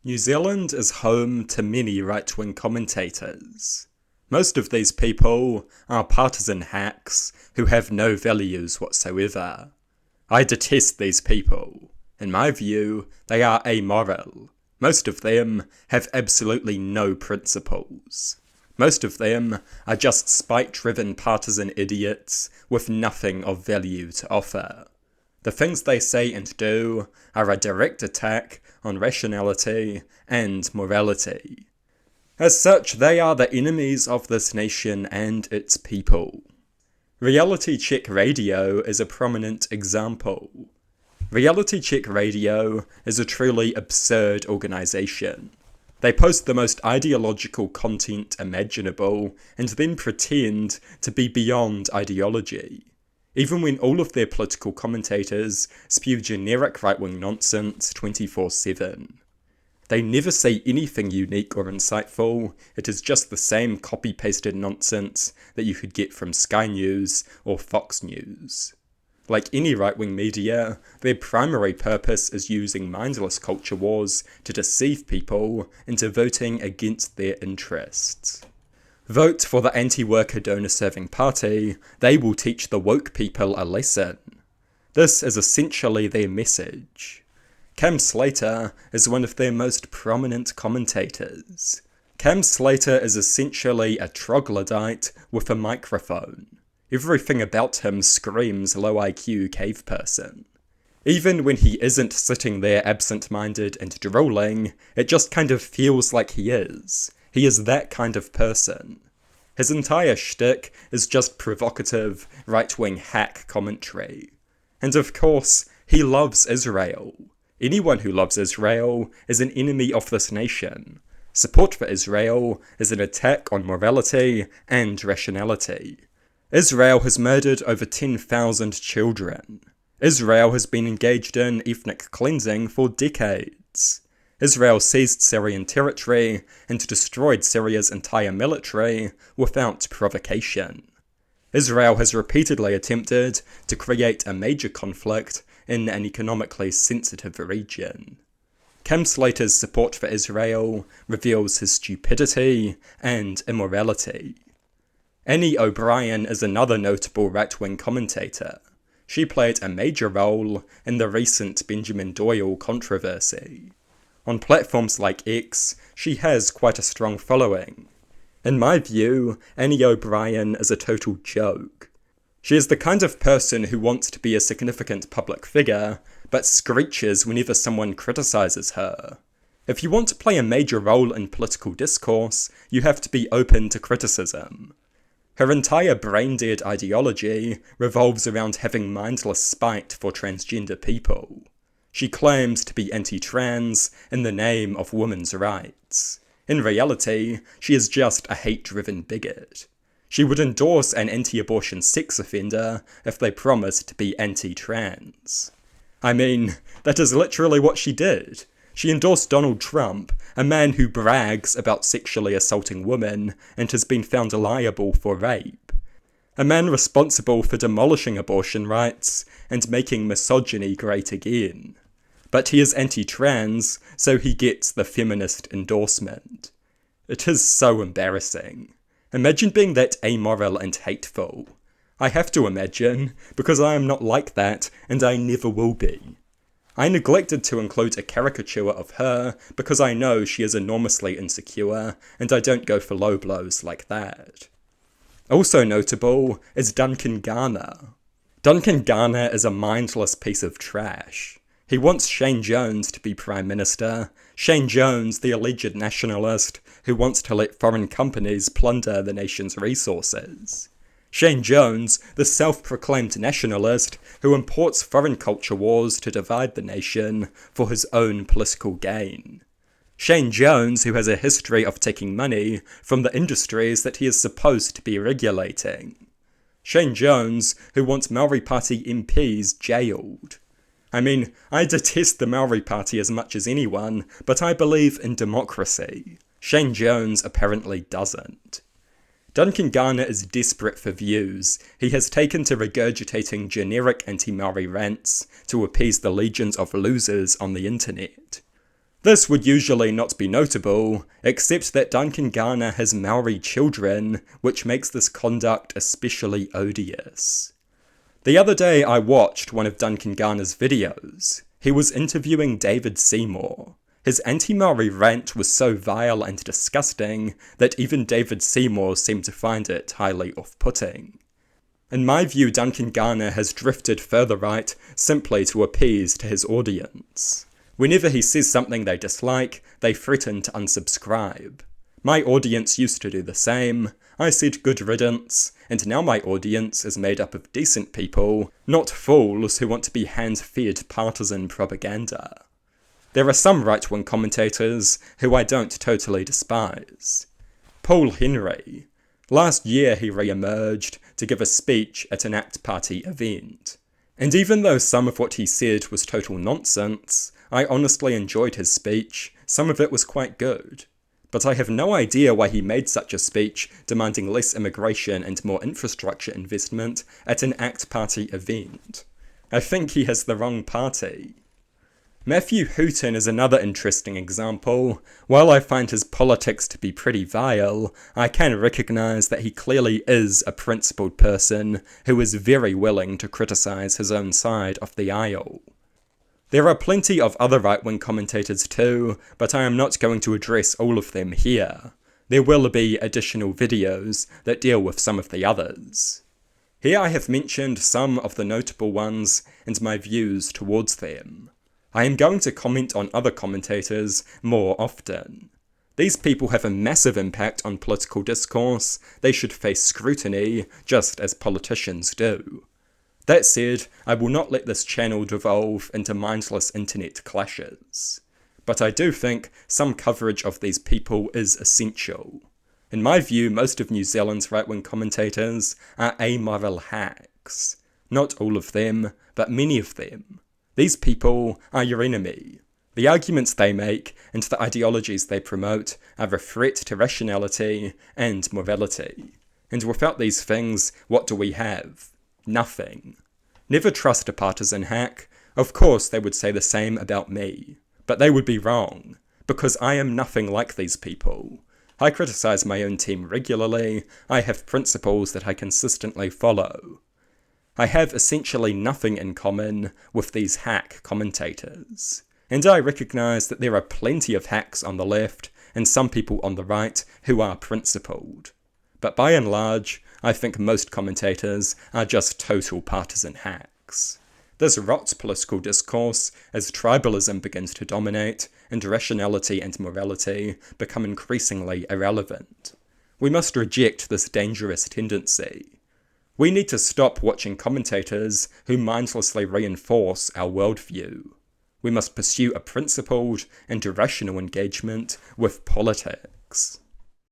New Zealand is home to many right-wing commentators. Most of these people are partisan hacks who have no values whatsoever. I detest these people. In my view, they are amoral. Most of them have absolutely no principles. Most of them are just spite-driven partisan idiots with nothing of value to offer. The things they say and do are a direct attack on rationality and morality. As such, they are the enemies of this nation and its people. Reality Check Radio is a prominent example. Reality Check Radio is a truly absurd organisation. They post the most ideological content imaginable and then pretend to be beyond ideology. Even when all of their political commentators spew generic right-wing nonsense 24/7. They never say anything unique or insightful. It is just the same copy-pasted nonsense that you could get from Sky News or Fox News. Like any right-wing media, their primary purpose is using mindless culture wars to deceive people into voting against their interests. Vote for the anti-worker donor-serving party, they will teach the woke people a lesson. This is essentially their message. Cam Slater is one of their most prominent commentators. Cam Slater is essentially a troglodyte with a microphone. Everything about him screams low IQ cave person. Even when he isn't sitting there absent-minded and drooling, it just kind of feels like he is. He is that kind of person. His entire shtick is just provocative, right-wing hack commentary. And of course, he loves Israel. Anyone who loves Israel is an enemy of this nation. Support for Israel is an attack on morality and rationality. Israel has murdered over 10,000 children. Israel has been engaged in ethnic cleansing for decades. Israel seized Syrian territory and destroyed Syria's entire military without provocation. Israel has repeatedly attempted to create a major conflict in an economically sensitive region. Cam Slater's support for Israel reveals his stupidity and immorality. Annie O'Brien is another notable right-wing commentator. She played a major role in the recent Benjamin Doyle controversy. On platforms like X, she has quite a strong following. In my view, Annie O'Brien is a total joke. She is the kind of person who wants to be a significant public figure, but screeches whenever someone criticises her. If you want to play a major role in political discourse, you have to be open to criticism. Her entire brain-dead ideology revolves around having mindless spite for transgender people. She claims to be anti-trans in the name of women's rights. In reality, she is just a hate-driven bigot. She would endorse an anti-abortion sex offender if they promised to be anti-trans. I mean, that is literally what she did. She endorsed Donald Trump, a man who brags about sexually assaulting women and has been found liable for rape. A man responsible for demolishing abortion rights and making misogyny great again. But he is anti-trans, so he gets the feminist endorsement. It is so embarrassing. Imagine being that amoral and hateful. I have to imagine, because I am not like that, and I never will be. I neglected to include a caricature of her because I know she is enormously insecure, and I don't go for low blows like that. Also notable is Duncan Garner. Duncan Garner is a mindless piece of trash. He wants Shane Jones to be Prime Minister. Shane Jones, the alleged nationalist who wants to let foreign companies plunder the nation's resources. Shane Jones, the self-proclaimed nationalist who imports foreign culture wars to divide the nation for his own political gain. Shane Jones, who has a history of taking money from the industries that he is supposed to be regulating. Shane Jones, who wants Maori Party MPs jailed. I mean, I detest the Maori Party as much as anyone, but I believe in democracy. Shane Jones apparently doesn't. Duncan Garner is desperate for views. He has taken to regurgitating generic anti-Maori rants to appease the legions of losers on the internet. This would usually not be notable, except that Duncan Garner has Maori children, which makes this conduct especially odious. The other day I watched one of Duncan Garner's videos. He was interviewing David Seymour. His anti-Maori rant was so vile and disgusting that even David Seymour seemed to find it highly off-putting. In my view, Duncan Garner has drifted further right simply to appease to his audience. Whenever he says something they dislike, they threaten to unsubscribe. My audience used to do the same. I said good riddance, and now my audience is made up of decent people, not fools who want to be hand-fed partisan propaganda. There are some right-wing commentators who I don't totally despise. Paul Henry. Last year he re-emerged to give a speech at an ACT Party event. And even though some of what he said was total nonsense, I honestly enjoyed his speech. Some of it was quite good. But I have no idea why he made such a speech demanding less immigration and more infrastructure investment at an ACT Party event. I think he has the wrong party. Matthew Hooton is another interesting example. While I find his politics to be pretty vile, I can recognise that he clearly is a principled person who is very willing to criticise his own side of the aisle. There are plenty of other right-wing commentators too, but I am not going to address all of them here. There will be additional videos that deal with some of the others. Here I have mentioned some of the notable ones and my views towards them. I am going to comment on other commentators more often. These people have a massive impact on political discourse. They should face scrutiny, just as politicians do. That said, I will not let this channel devolve into mindless internet clashes. But I do think some coverage of these people is essential. In my view, most of New Zealand's right-wing commentators are amoral hacks. Not all of them, but many of them. These people are your enemy. The arguments they make and the ideologies they promote are a threat to rationality and morality. And without these things, what do we have? Nothing. Never trust a partisan hack. Of course they would say the same about me. But they would be wrong, because I am nothing like these people. I criticise my own team regularly. I have principles that I consistently follow. I have essentially nothing in common with these hack commentators. And I recognise that there are plenty of hacks on the left and some people on the right who are principled. But by and large, I think most commentators are just total partisan hacks. This rots political discourse as tribalism begins to dominate and rationality and morality become increasingly irrelevant. We must reject this dangerous tendency. We need to stop watching commentators who mindlessly reinforce our worldview. We must pursue a principled and rational engagement with politics.